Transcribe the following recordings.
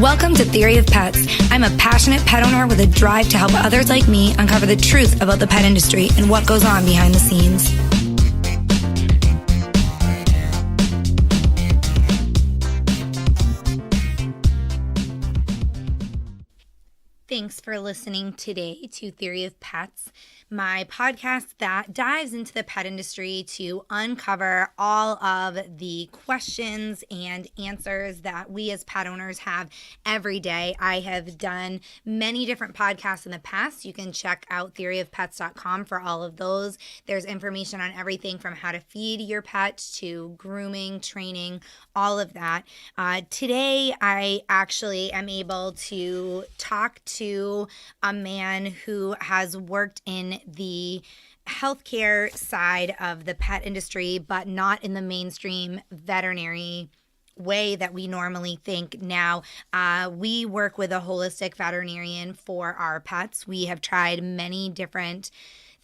Welcome to Theory of Pets. I'm a passionate pet owner with a drive to help others like me uncover the truth about the pet industry and what goes on behind the scenes. Thanks for listening today to Theory of Pets, my podcast that dives into the pet industry to uncover all of the questions and answers that we as pet owners have every day. I have done many different podcasts in the past. You can check out theoryofpets.com for all of those. There's information on everything from how to feed your pet to grooming, training, all of that. Today, I actually am able to talk to a man who has worked in the healthcare side of the pet industry, but not in the mainstream veterinary way that we normally think now. We work with a holistic veterinarian for our pets. We have tried many different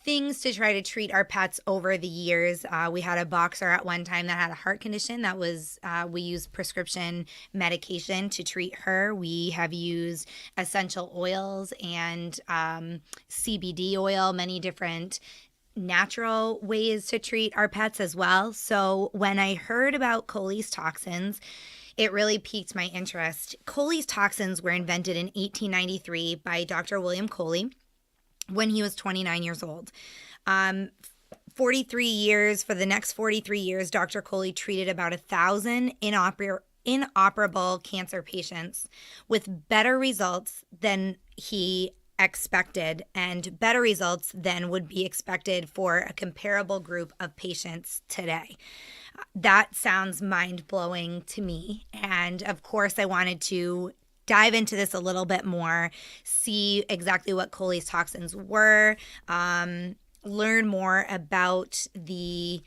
things to try to treat our pets over the years. We had a boxer at one time that had a heart condition that was, we used prescription medication to treat her. We have used essential oils and CBD oil, many different natural ways to treat our pets as well. So when I heard about Coley's Toxins, it really piqued my interest. Coley's Toxins were invented in 1893 by Dr. William Coley when he was 29 years old. 43 years, for the next 43 years, Dr. Coley treated about 1,000 inoperable cancer patients with better results than he expected and better results than would be expected for a comparable group of patients today. That sounds mind-blowing to me. And of course, I wanted to dive into this a little bit more, see exactly what Coley's Toxins were, learn more about the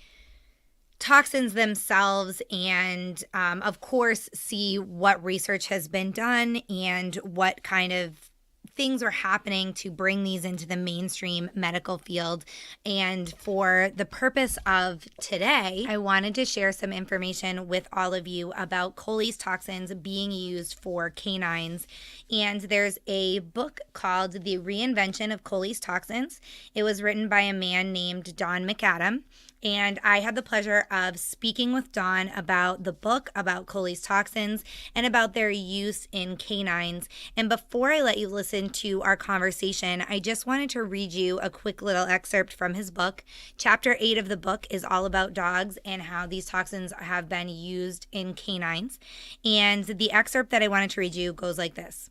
toxins themselves, and of course, see what research has been done and what kind of things are happening to bring these into the mainstream medical field. And for the purpose of today, I wanted to share some information with all of you about Coley's Toxins being used for canines. And there's a book called The Reinvention of Coley's Toxins. It was written by a man named Donald MacAdam. And I had the pleasure of speaking with Don about the book, about Coley's Toxins, and about their use in canines. And before I let you listen to our conversation, I just wanted to read you a quick little excerpt from his book. Chapter 8 of the book is all about dogs and how these toxins have been used in canines. And the excerpt that I wanted to read you goes like this.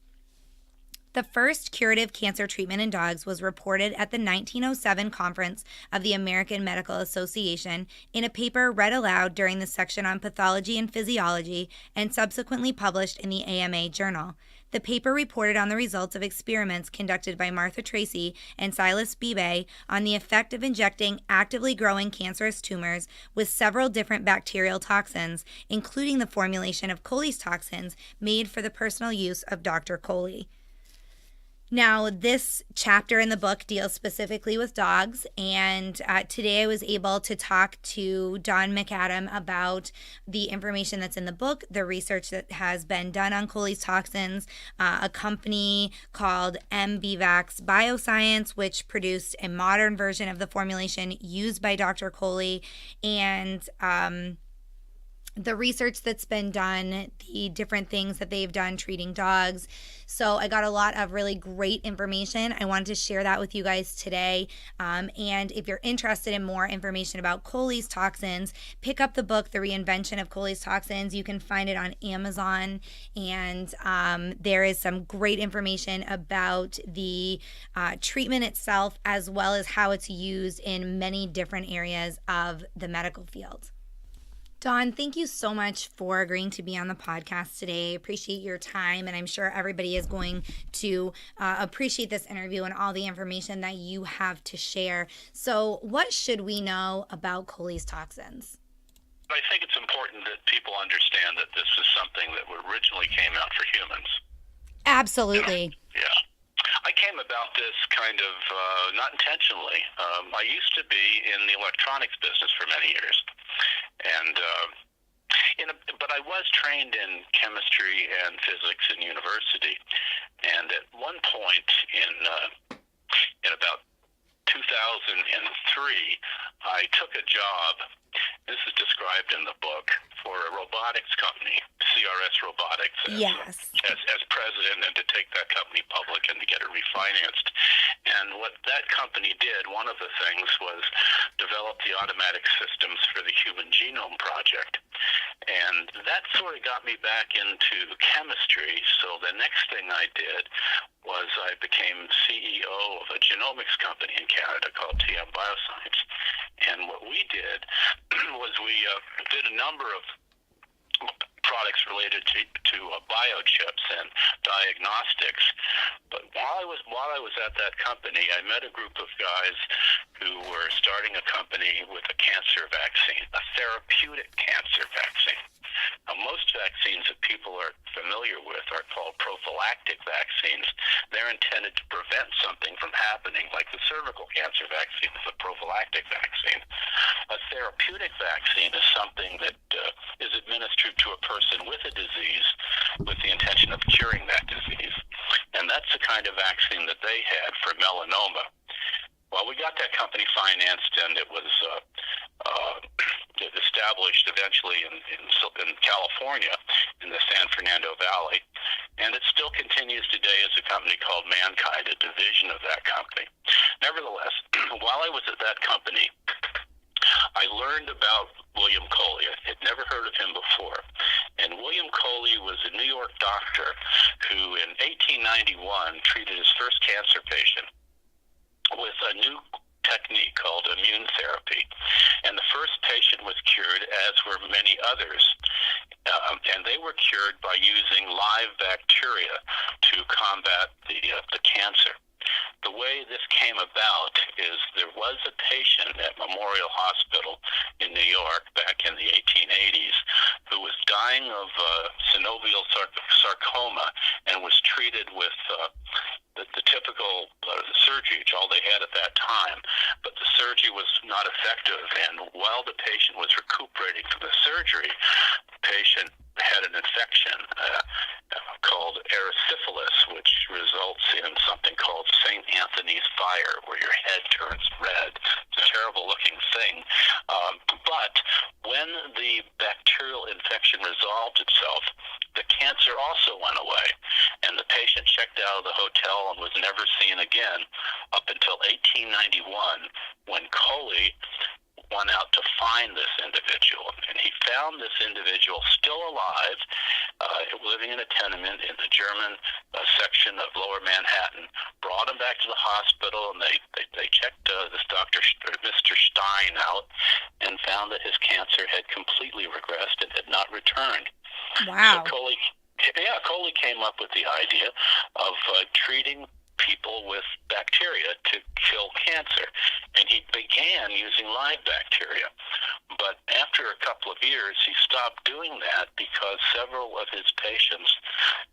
The first curative cancer treatment in dogs was reported at the 1907 conference of the American Medical Association in a paper read aloud during the section on pathology and physiology and subsequently published in the AMA Journal. The paper reported on the results of experiments conducted by Martha Tracy and Silas Beebe on the effect of injecting actively growing cancerous tumors with several different bacterial toxins, including the formulation of Coley's Toxins made for the personal use of Dr. Coley. Now, this chapter in the book deals specifically with dogs, and today I was able to talk to Don MacAdam about the information that's in the book, the research that has been done on Coley's Toxins, a company called MBVax Bioscience, which produced a modern version of the formulation used by Dr. Coley, and the research that's been done, the different things that they've done treating dogs. So I got a lot of really great information. I wanted to share that with you guys today. And if you're interested in more information about Coley's Toxins, pick up the book, The Reinvention of Coley's Toxins. You can find it on Amazon. And there is some great information about the treatment itself, as well as how it's used in many different areas of the medical field. Don, thank you so much for agreeing to be on the podcast today. I appreciate your time, and I'm sure everybody is going to appreciate this interview and all the information that you have to share. So what should we know about Coley's Toxins? I think it's important that people understand that this is something that originally came out for humans. Absolutely. You know? Yeah. I came about this kind of not intentionally. I used to be in the electronics business for many years. And But I was trained in chemistry and physics in university, and at one point in about 2003, I took a job. This is described in the book, for a robotics company, CRS Robotics, Yes. as president, and to take that company public and to get it refinanced. And what that company did, one of the things, was develop the automatic systems for the Human Genome Project. And that sort of got me back into chemistry. So the next thing I did was I became CEO of a genomics company in Canada called TM Bioscience. And what we did was we did a number of products related to biochips and diagnostics. But while I was at that company, I met a group of guys who were starting a company with a cancer vaccine, a therapeutic cancer vaccine. Now, most vaccines that people are familiar with are called prophylactic vaccines. They're intended to prevent something from happening, like the cervical cancer vaccine is a prophylactic vaccine. A therapeutic vaccine is something that is administered to a person with a disease with the intention of curing that disease. And that's the kind of vaccine that they had for melanoma. Well, we got that company financed, and it was established eventually in California, in the San Fernando Valley, and it still continues today as a company called Mankind, a division of that company. Nevertheless, while I was at that company, I learned about William Coley. I had never heard of him before. And William Coley was a New York doctor who in 1891 treated his first cancer patient with a new technique called immune therapy. And the first patient was cured, as were many others. And they were cured by using live bacteria to combat the cancer. The way this came about is there was a patient at Memorial Hospital in New York back in the 1880s who was dying of synovial sarcoma and was treated with the typical surgery, which all they had at that time. But the surgery was not effective, and while the patient was recuperating from the surgery, the patient had an infection called erysipelas, which results in something called St. Anthony's fire, where your head turns red. It's a terrible-looking thing. But when the bacterial infection resolved itself, the cancer also went away, and the patient checked out of the hotel and was never seen again up until 1891, when Coley went out to find this individual. And he found this individual still alive, living in a tenement in the German section of Lower Manhattan, brought him back to the hospital, and they checked this Dr. Mr. Stein out and found that his cancer had completely regressed and had not returned. Wow. So Coley came up with the idea of treating people with bacteria to kill cancer. And he began using live bacteria. But after a couple of years, he stopped doing that because several of his patients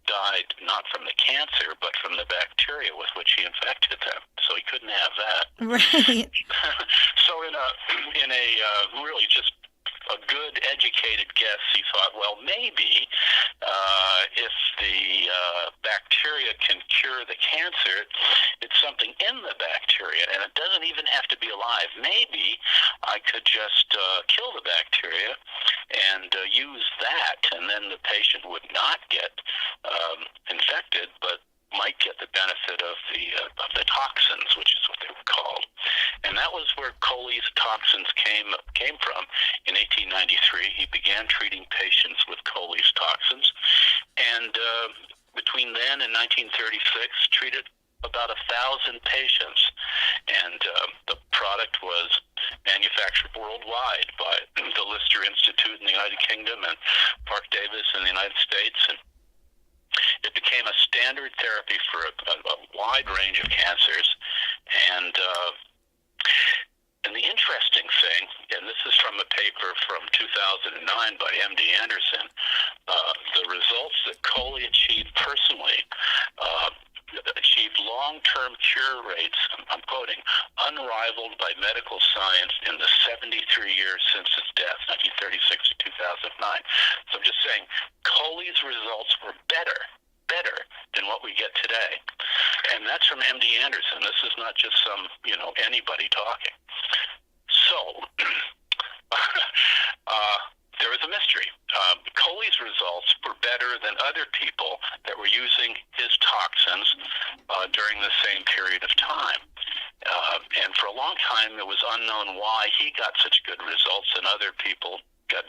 died not from the cancer, but from the bacteria with which he infected them. So he couldn't have that. Right. So in a really just a good educated guess, he thought, well, maybe if the bacteria can cure the cancer, it's something in the bacteria, and it doesn't even have to be alive. Maybe I could just kill the bacteria and use that, and then the patient would not get infected, but might get the benefit of the toxins, which is what they were called. And that was where Coley's toxins came from. In 1893, he began treating patients with Coley's toxins, and between then and 1936, treated about 1,000 patients. And the product was manufactured worldwide by the Lister Institute in the United Kingdom and Park Davis in the United States, and it became a standard therapy for a wide range of cancers. And the interesting thing, and this is from a paper from 2009 by M.D. Anderson, the results that Coley achieved personally achieved long-term cure rates, I'm quoting, unrivaled by medical science in the 73 years since his death, 1936 to 2009. Coley's results were better than what we get today. And that's from MD Anderson. This is not just some, anybody talking. So, there was a mystery. Coley's results were better than other people that were using his toxins during the same period of time. And for a long time, it was unknown why he got such good results and other people got,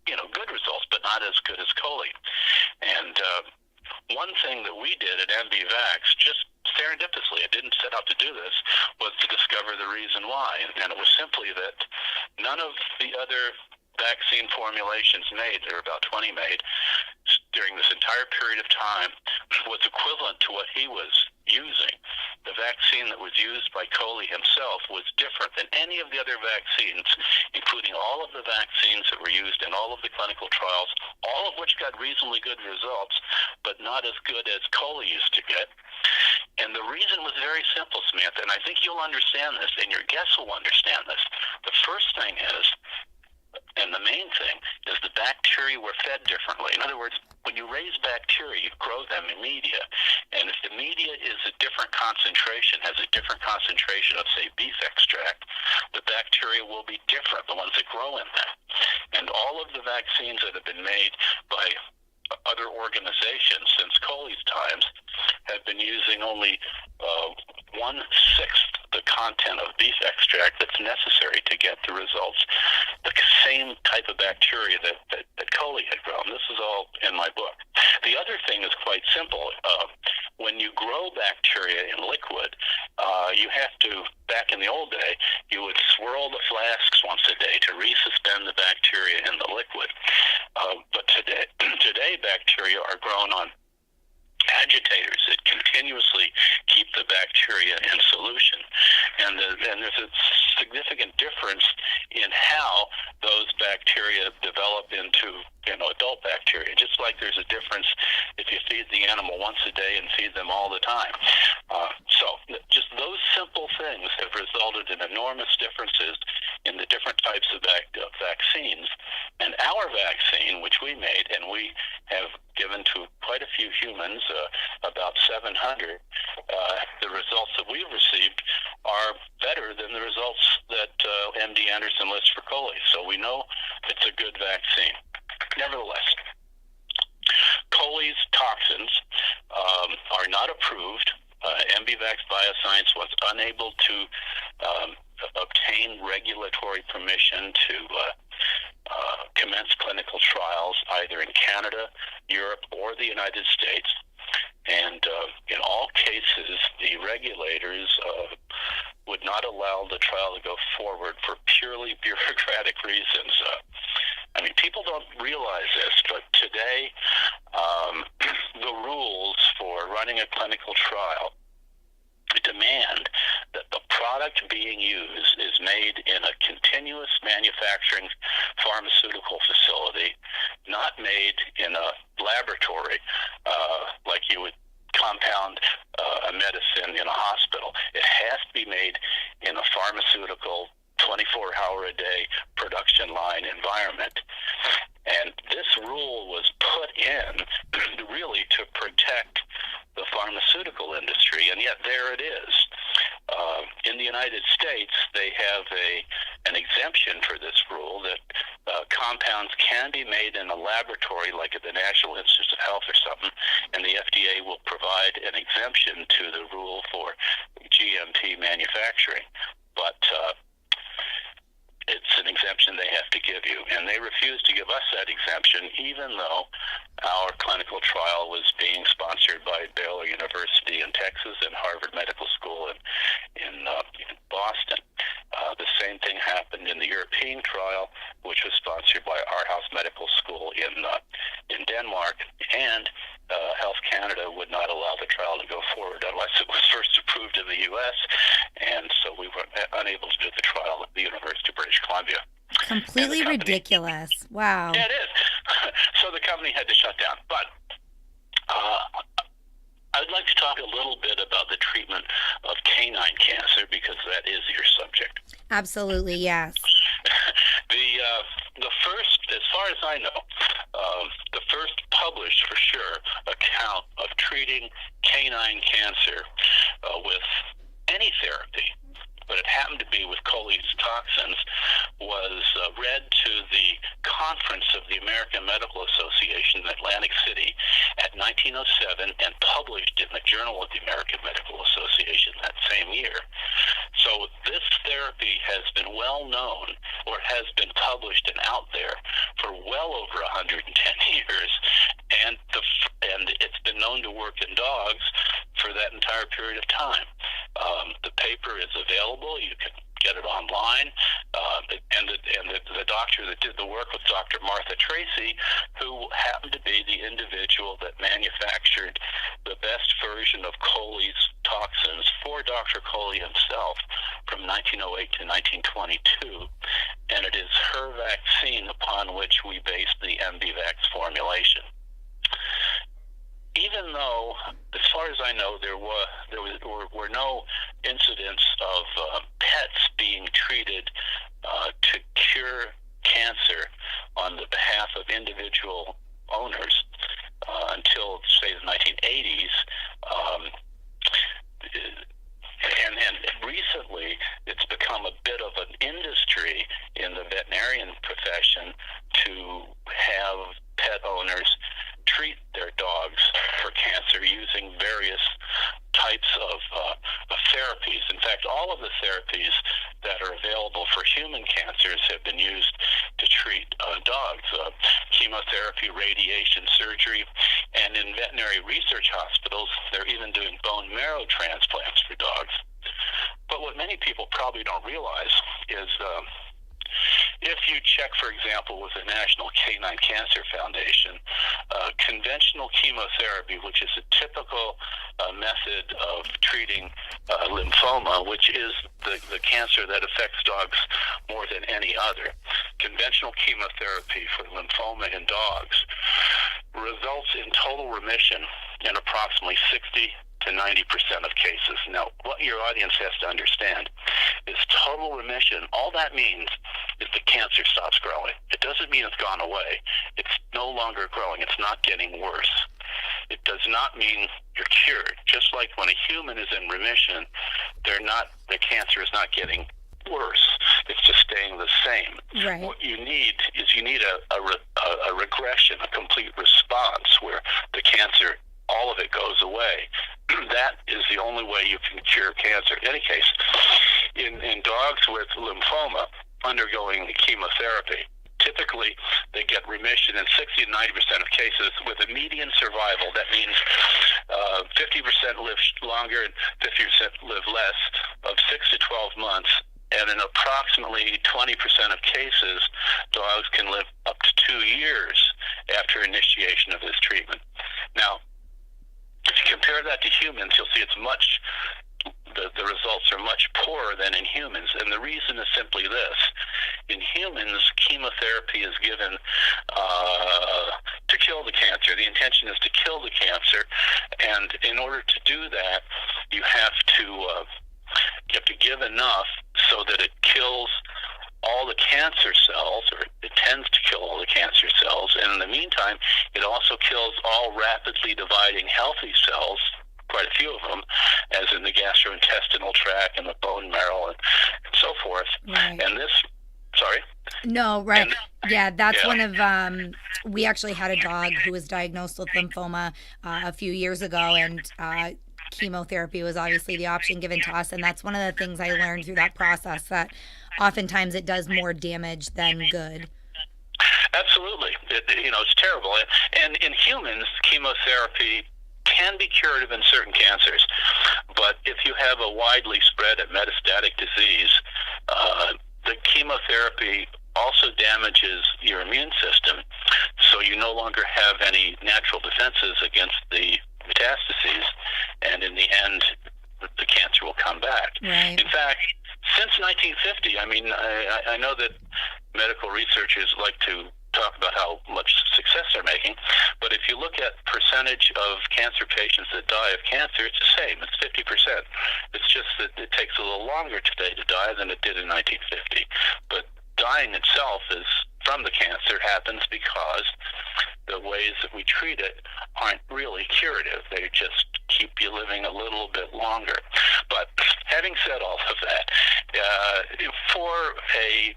good results, but not as good as Coley. And one thing that we did at MBVax, just serendipitously, I didn't set out to do this, was to discover the reason why. And it was simply that none of the other vaccine formulations made, there were about 20 made, during this entire period of time, was equivalent to what he was using. The vaccine that was used by Coley himself was different than any of the other vaccines, including all of the vaccines that were used in all of the clinical trials, all of which got reasonably good results, but not as good as Coley used to get. And the reason was very simple, Samantha, and I think you'll understand this, and your guests will understand this. The first thing is, and the main thing, is the bacteria were fed differently. In other words, when you raise bacteria, you grow them in media. And if the media is a different concentration, has a different concentration of, say, beef extract, the bacteria will be different, the ones that grow in them. And all of the vaccines that have been made by other organizations since Coley's times have been using only 1/6 the content of beef extract that's necessary to get the results, the same type of bacteria that Coley had grown. This is all in my book. The other thing is quite simple. When you grow bacteria in liquid, you have to, back in the old day, you would swirl the flasks once a day to resuspend the bacteria in the liquid. But today bacteria are grown on agitators that continuously keep the bacteria in solution. And there's a significant difference in how those bacteria develop into adult bacteria, just like there's a difference if you feed the animal once a day and feed them all the time. So just those simple things have resulted in enormous differences in the different types of vaccines. And our vaccine, which we made, and we have given to quite a few humans, about 700, the results that we've received are better than the results that MD Anderson lists for Coley. So we know it's a good vaccine. Nevertheless, Coley's toxins are not approved. MBVax Bioscience was unable to obtain regulatory permission to commence clinical trials either in Canada, Europe, or the United States. And in all cases, the regulators would not allow the trial to go forward for purely bureaucratic reasons. People don't realize this, but today the rules for running a clinical trial demand that the product being used is made in a continuous manufacturing pharmaceutical facility, not made in a laboratory like you would compound a medicine in a hospital. It has to be made in a pharmaceutical 24-hour-a-day production line environment. And this rule was put in really to protect the pharmaceutical industry, and yet there it is. In the United States, they have an exemption for this rule that compounds can be made in a laboratory like at the National Institutes of Health or something, and the FDA will provide an exemption to the rule for GMP manufacturing. But it's an exemption they have to give you, and they refused to give us that exemption, even though our clinical trial was being sponsored by Baylor University in Texas and Harvard Medical School in Boston. The same thing happened in the European trial, which was sponsored by Our House Medical School in Denmark, and Health Canada would not allow the trial to go forward unless it was first approved in the U.S., and so we were unable to do the trial at the University of British Columbia. Completely ridiculous. Wow. Yeah, it is. So the company had to shut down. But I'd like to talk a little bit about the treatment of canine cancer, because that is your subject. Absolutely, yes. The first, as far as I know, the first published treating canine cancer with any therapy, but it happened to be with Coley's Toxins, was read to the conference of the American Medical Association in Atlantic City at 1907 and published in the Journal of the American Medical Association that same year. So this therapy has been well known, or has been published and out there for well over 110 years, and it's been known to work in dogs for that entire period of time. The paper is available. You can get it online. The doctor that did the work was Dr. Martha Tracy, who happened to be the individual that manufactured the best version of Coley's Toxins for Dr. Coley himself from 1908 to 1922. And it is her vaccine upon which we base the MBVax formulation. Even though, as far as I know, there were no incidents of pets being treated to cure cancer on the behalf of individual owners until, say, the 1980s. And recently, it's become a bit of an industry in the veterinarian profession to have pet owners treat their dogs for cancer using various types of therapies. In fact, all of the therapies that are available for human cancers have been used to treat dogs. Chemotherapy, radiation, surgery, and in veterinary research hospitals, they're even doing bone marrow transplants for dogs. But what many people probably don't realize is if you check, for example, with the National Canine Cancer Foundation, conventional chemotherapy, which is a typical method of treating lymphoma, which is the cancer that affects dogs more than any other, conventional chemotherapy for lymphoma in dogs results in total remission in approximately 60 to 90% of cases. Now, what your audience has to understand is total remission. All that means is the cancer stops growing. It doesn't mean it's gone away. It's no longer growing. It's not getting worse. It does not mean you're cured. Just like when a human is in remission, the cancer is not getting worse. It's just staying the same. Right. What you need is a regression, a complete response where the cancer, all of it goes away. That is the only way you can cure cancer. In any case, in dogs with lymphoma undergoing chemotherapy, typically they get remission in 60 to 90% of cases with a median survival. That means 50% live longer and 50% live less, of 6 to 12 months. And in approximately 20% of cases, dogs can live up to 2 years after initiation of this treatment. Now, if you compare that to humans, you'll see the results are much poorer than in humans. And the reason is simply this. In humans, chemotherapy is given to kill the cancer. The intention is to kill the cancer. And in order to do that, you have to give enough so that it kills all the cancer cells, or it tends to kill all the cancer cells. And in the meantime, it also kills all rapidly dividing healthy cells, quite a few of them, as in the gastrointestinal tract and the bone marrow and so forth. Right. And this, sorry? No, right. That's one of, we actually had a dog who was diagnosed with lymphoma a few years ago, and chemotherapy was obviously the option given to us. And that's one of the things I learned through that process, that oftentimes it does more damage than good. Absolutely. It's terrible. And in humans, chemotherapy can be curative in certain cancers. But if you have a widely spread and metastatic disease, the chemotherapy also damages your immune system. So you no longer have any natural defenses against the metastases. And in the end, the cancer will come back. Right. In fact, since 1950, I know that medical researchers like to talk about how much success they're making, but if you look at percentage of cancer patients that die of cancer, it's the same. It's 50%. It's just that it takes a little longer today to die than it did in 1950. But dying itself is from the cancer happens because the ways that we treat it aren't really curative. They just keep you living a little bit longer. But having said all of that, for a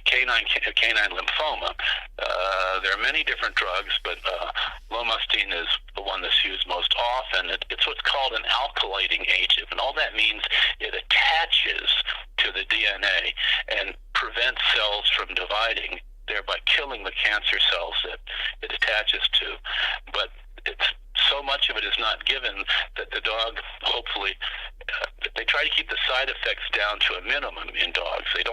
canine lymphoma, there are many different drugs, but lomustine is the one that's used most often. It's what's called an alkylating agent, and all that means it attaches to the DNA and prevents cells from dividing, thereby killing the cancer cells that it attaches to. But so much of it is not given that the dog, hopefully, they try to keep the side effects down to a minimum in dogs. They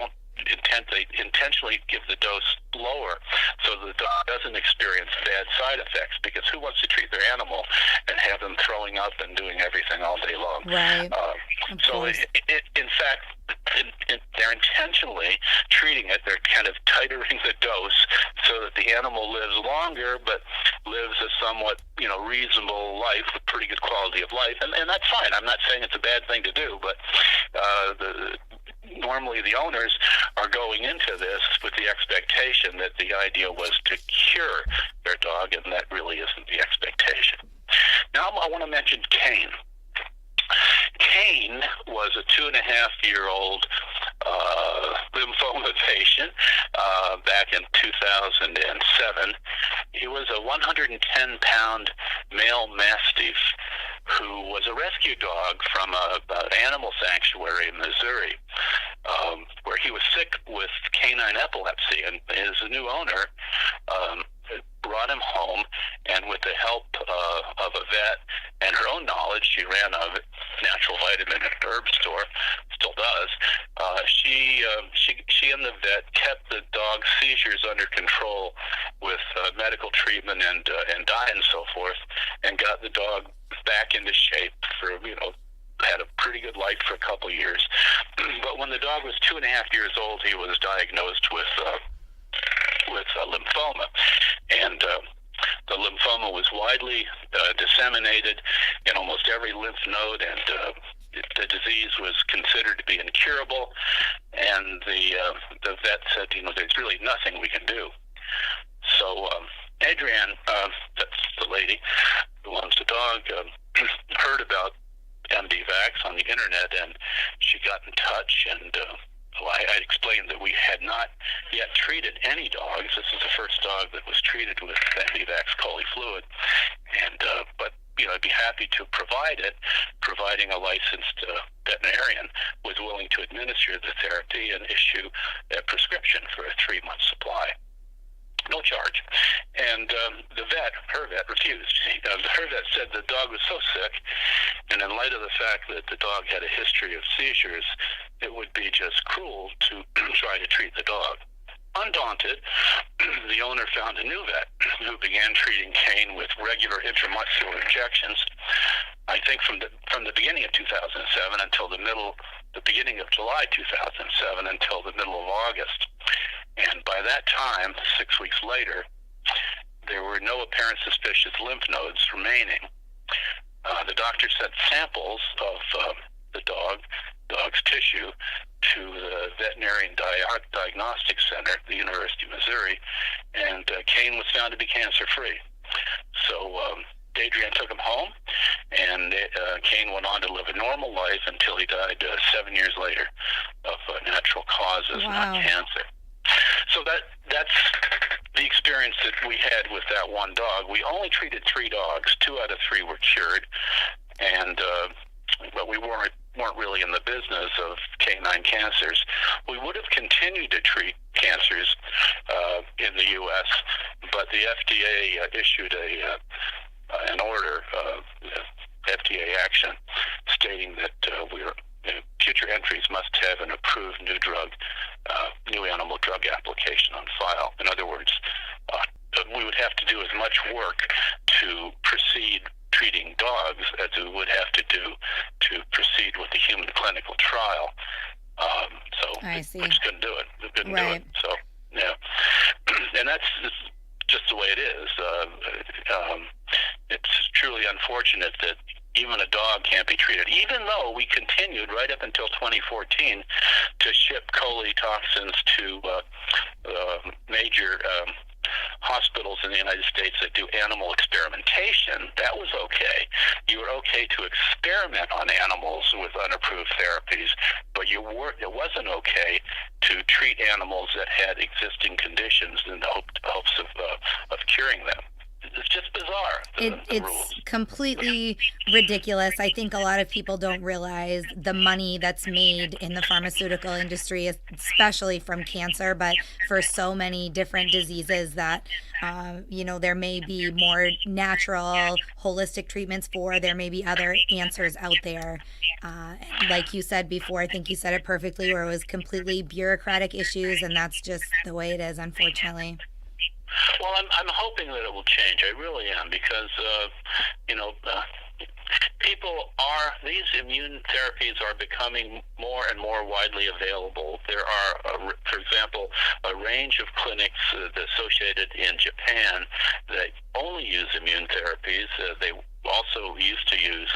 intentionally give the dose lower so the dog doesn't experience bad side effects, because who wants to treat their animal and have them throwing up and doing everything all day long? Right. So in fact, they're intentionally treating it. They're kind of tightening the dose so that the animal lives longer, but lives a somewhat, reasonable life with pretty good quality of life, and that's fine. I'm not saying it's a bad thing to do, but normally the owners are going into this with the expectation that the idea was to cure their dog, and that really isn't the expectation. Now I want to mention Kane. Kane was a 2.5-year-old lymphoma patient back in 2007. He was a 110-pound male mastiff who was a rescue dog from an animal sanctuary in Missouri, where he was sick with canine epilepsy, and his new owner brought him home, and with the help of a vet and her own knowledge, she ran a natural vitamin and herb store, still does. She and the vet kept the dog's seizures under control with medical treatment and diet and so forth, and got the dog back into shape for, had a pretty good life for a couple years. But when the dog was 2.5 years old, he was diagnosed with lymphoma, and the lymphoma was widely disseminated in almost every lymph node, and the disease was considered to be incurable. And the vet said, there's really nothing we can do. So Adrienne, that's the lady who owns the dog, heard about MDVax on the internet, and she got in touch, and I explained that we had not yet treated any dogs. This is the first dog that was treated with MDVax Coley fluid, and but I'd be happy to provide it, providing a licensed veterinarian was willing to administer the therapy and issue a prescription for a 3-month supply. No charge. And her vet refused. Her vet said the dog was so sick, and in light of the fact that the dog had a history of seizures, it would be just cruel to try to treat the dog. Undaunted, the owner found a new vet who began treating Kane with regular intramuscular injections, I think from the beginning of 2007 until the beginning of July 2007 until the middle of August. And by that time, 6 weeks later, there were no apparent suspicious lymph nodes remaining. The doctor sent samples of the dog's tissue to the Veterinary Diagnostic Center at the University of Missouri, and Kane was found to be cancer-free. So Adrienne took him home, and Kane went on to live a normal life until he died 7 years later of natural causes, Wow. not cancer. So that's the experience that we had with that one dog. We only treated 3 dogs. 2 out of 3 were cured, and but we weren't really in the business of canine cancers. We would have continued to treat cancers in the U.S., but the FDA issued an order, FDA action, stating that future entries must have an approved new animal drug application on file. In other words, we would have to do as much work to proceed treating dogs as we would have to do to proceed with the human clinical trial. I see. We just couldn't do it. We couldn't do Right. it. So, yeah. And that's just the way it is. It's truly unfortunate that even a dog can't be treated, even though we continued right up until 2014 to ship Coley toxins to major hospitals in the United States that do animal experimentation. That was okay. You were okay to experiment on animals with unapproved therapies, but it wasn't okay to treat animals that had existing conditions in the hopes of curing them. It's just bizarre. The it's rules. completely ridiculous. I think a lot of people don't realize the money that's made in the pharmaceutical industry, especially from cancer, but for so many different diseases that, there may be more natural, holistic treatments for. There may be other answers out there. Like you said before, I think you said it perfectly, where it was completely bureaucratic issues, and that's just the way it is, unfortunately. Well, I'm hoping that it will change. I really am, because these immune therapies are becoming more and more widely available. There are, for example, a range of clinics associated in Japan that only use immune therapies. They also used to use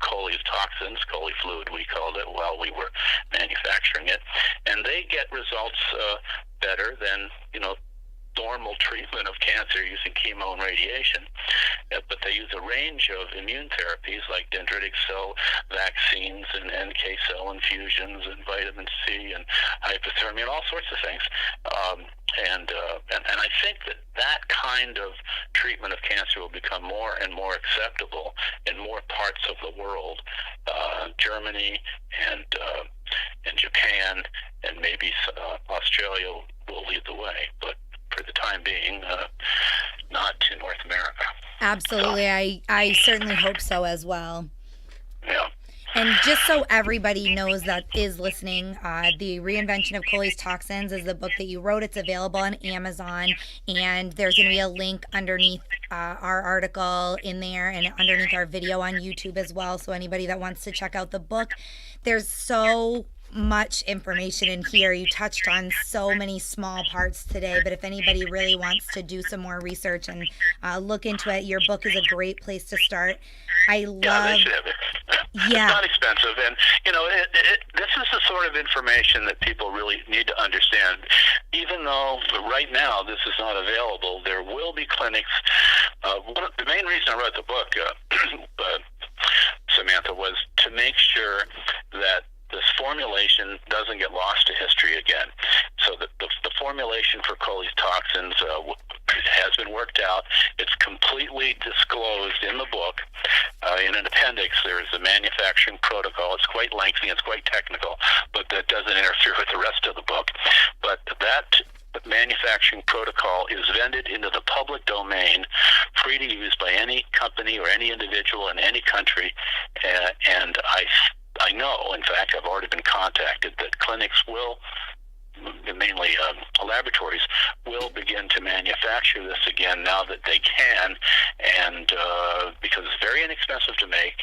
Coley's toxins, Coley fluid we called it, while we were manufacturing it, and they get results better than normal treatment of cancer using chemo and radiation. But they use a range of immune therapies like dendritic cell vaccines and NK cell infusions and vitamin C and hypothermia and all sorts of things. And I think that kind of treatment of cancer will become more and more acceptable in more parts of the world. Germany and Japan and maybe Australia will lead the way, but for the time being, not to North America. Absolutely. I certainly hope so as well. Yeah. And just so everybody knows that is listening, the Reinvention of Coley's Toxins is the book that you wrote. It's available on Amazon, and there's going to be a link underneath our article in there and underneath our video on YouTube as well. So anybody that wants to check out the book, there's so much information in here. You touched on so many small parts today, but if anybody really wants to do some more research and look into it, your book is a great place to start. I love. Yeah, they should have it. Yeah. It's not expensive, and this is the sort of information that people really need to understand. Even though right now this is not available, there will be clinics. The main reason I wrote the book, Samantha, was to make sure that this formulation doesn't get lost to history again. So the formulation for Coley's toxins has been worked out. It's completely disclosed in the book. In an appendix, there is a manufacturing protocol. It's quite lengthy, it's quite technical, but that doesn't interfere with the rest of the book. But that manufacturing protocol is vended into the public domain, free to use by any company or any individual in any country, and I know, in fact, I've already been contacted that clinics will, mainly laboratories, will begin to manufacture this again now that they can, and because it's very inexpensive to make,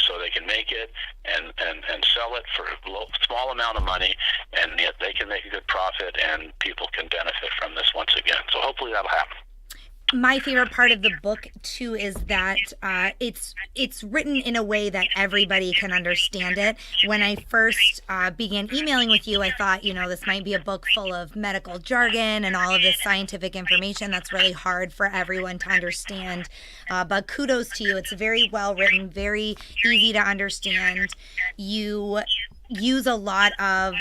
so they can make it and sell it for a small amount of money, and yet they can make a good profit, and people can benefit from this once again. So hopefully that'll happen. My favorite part of the book too is that it's written in a way that everybody can understand it. When I first began emailing with you, I thought, this might be a book full of medical jargon and all of this scientific information that's really hard for everyone to understand. But kudos to you. It's very well written, very easy to understand. You use a lot of,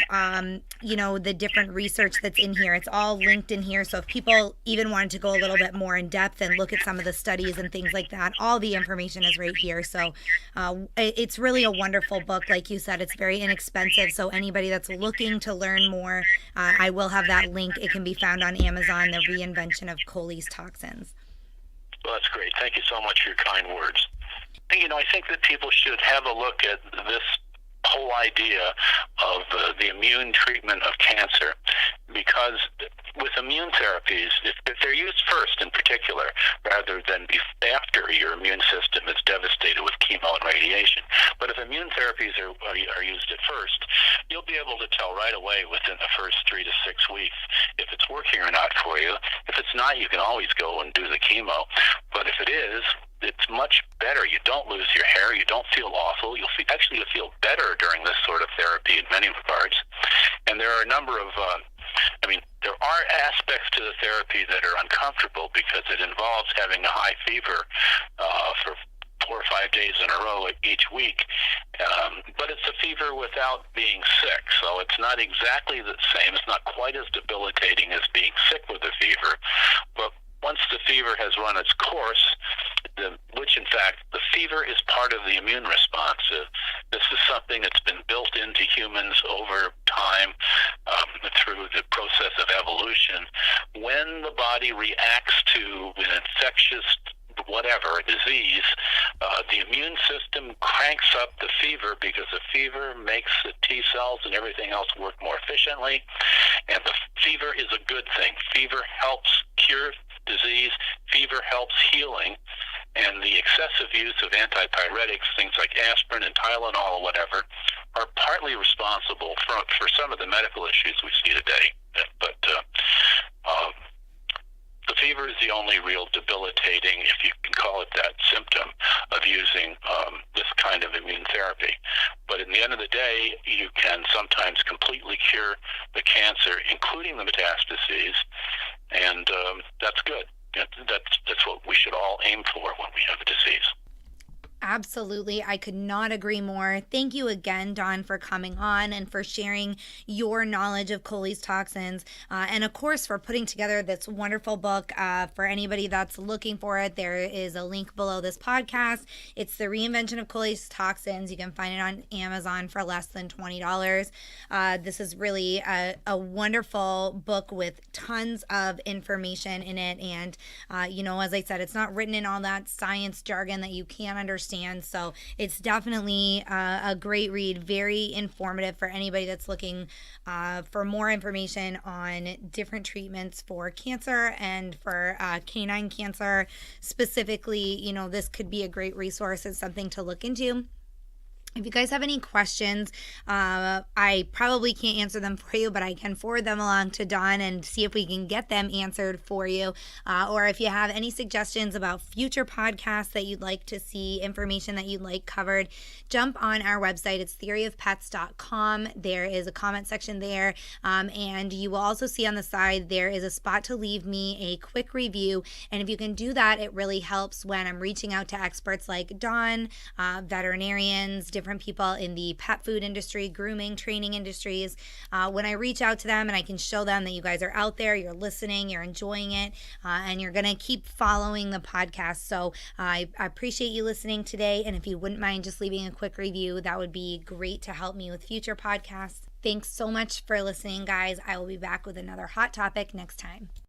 the different research that's in here. It's all linked in here. So if people even wanted to go a little bit more in depth and look at some of the studies and things like that, all the information is right here. So it's really a wonderful book. Like you said, it's very inexpensive. So anybody that's looking to learn more, I will have that link. It can be found on Amazon, The Reinvention of Coley's Toxins. Well, that's great. Thank you so much for your kind words. I think that people should have a look at this whole idea of the immune treatment of cancer, because with immune therapies, if they're used first in particular, rather than after your immune system is devastated with chemo and radiation, but if immune therapies are used at first, you'll be able to tell right away within the first 3 to 6 weeks if it's working or not for you. If it's not, you can always go and do the chemo, but if it is, it's much better. You don't lose your hair. You don't feel awful. You'll feel better during this sort of therapy in many regards. And there are a number of, there are aspects to the therapy that are uncomfortable because it involves having a high fever for 4 or 5 days in a row each week. But it's a fever without being sick, so it's not exactly the same. It's not quite as debilitating as being sick with a fever. But once the fever has run its course, which in fact the fever is part of the immune response. This is something that's been built into humans over time through the process of evolution. When the body reacts to an infectious whatever, a disease, the immune system cranks up the fever because the fever makes the T cells and everything else work more efficiently, and the fever is a good thing. Fever helps cure disease. Fever helps healing, and the excessive use of antipyretics, things like aspirin and Tylenol or whatever, are partly responsible for some of the medical issues we see today. But the fever is the only real debilitating, if you can call it that, symptom of using this kind of immune therapy. But in the end of the day, you can sometimes completely cure the cancer, including the metastases, and that's good. That's what we should all aim for when we have a disease. Absolutely. I could not agree more. Thank you again, Don, for coming on and for sharing your knowledge of Coley's toxins. And of course, for putting together this wonderful book. For anybody that's looking for it, there is a link below this podcast. It's The Reinvention of Coley's Toxins. You can find it on Amazon for less than $20. This is really a wonderful book with tons of information in it. And, as I said, it's not written in all that science jargon that you can't understand. So it's definitely a great read, very informative for anybody that's looking for more information on different treatments for cancer and for canine cancer specifically. This could be a great resource. It's something to look into. If you guys have any questions, I probably can't answer them for you, but I can forward them along to Don and see if we can get them answered for you. Or if you have any suggestions about future podcasts that you'd like to see, information that you'd like covered, jump on our website. It's theoryofpets.com. There is a comment section there. And you will also see on the side, there is a spot to leave me a quick review. And if you can do that, it really helps when I'm reaching out to experts like Don, veterinarians, different people in the pet food industry, grooming, training industries. When I reach out to them and I can show them that you guys are out there, you're listening, you're enjoying it, and you're going to keep following the podcast. So I appreciate you listening today. And if you wouldn't mind just leaving a quick review, that would be great to help me with future podcasts. Thanks so much for listening, guys. I will be back with another hot topic next time.